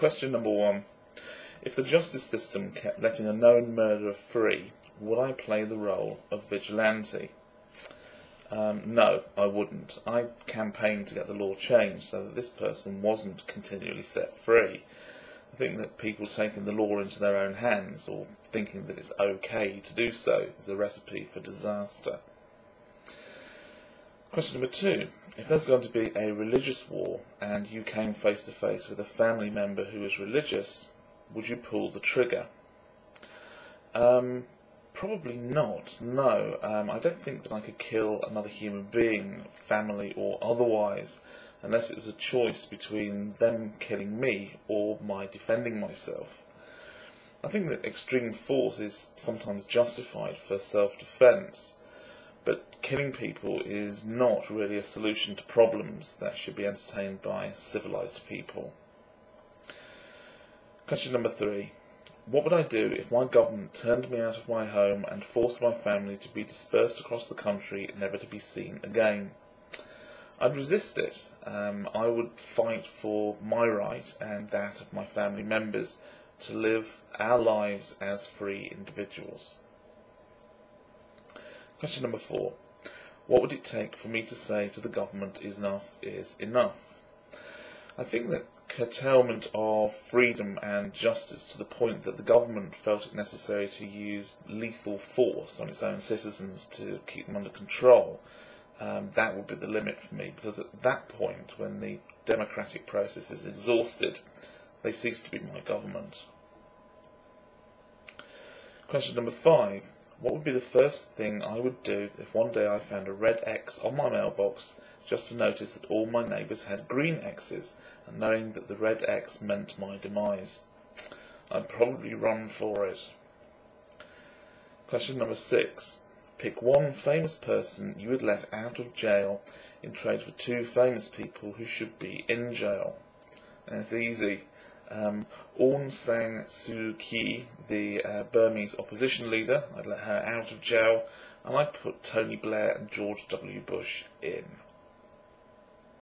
Question number 1. If the justice system kept letting a known murderer free, would I play the role of vigilante? No, I wouldn't. I campaigned to get the law changed so that this person wasn't continually set free. I think that people taking the law into their own hands, or thinking that it's okay to do so, is a recipe for disaster. Question number 2. If there's going to be a religious war and you came face to face with a family member who is religious, would you pull the trigger? Probably not, no. I don't think that I could kill another human being, family or otherwise, unless it was a choice between them killing me or my defending myself. I think that extreme force is sometimes justified for self-defence, but killing people is not really a solution to problems that should be entertained by civilised people. Question number 3. What would I do if my government turned me out of my home and forced my family to be dispersed across the country, never to be seen again? I'd resist it. I would fight for my right and that of my family members to live our lives as free individuals. Question number 4. What would it take for me to say to the government enough is enough? I think that curtailment of freedom and justice to the point that the government felt it necessary to use lethal force on its own citizens to keep them under control, that would be the limit for me, because at that point, when the democratic process is exhausted, they cease to be my government. Question number 5. What would be the first thing I would do if one day I found a red X on my mailbox just to notice that all my neighbours had green X's, and knowing that the red X meant my demise? I'd probably run for it. Question number 6. Pick one famous person you would let out of jail in trade for 2 famous people who should be in jail. And it's easy. Aung San Suu Kyi, the Burmese opposition leader, I'd let her out of jail, and I'd put Tony Blair and George W. Bush in.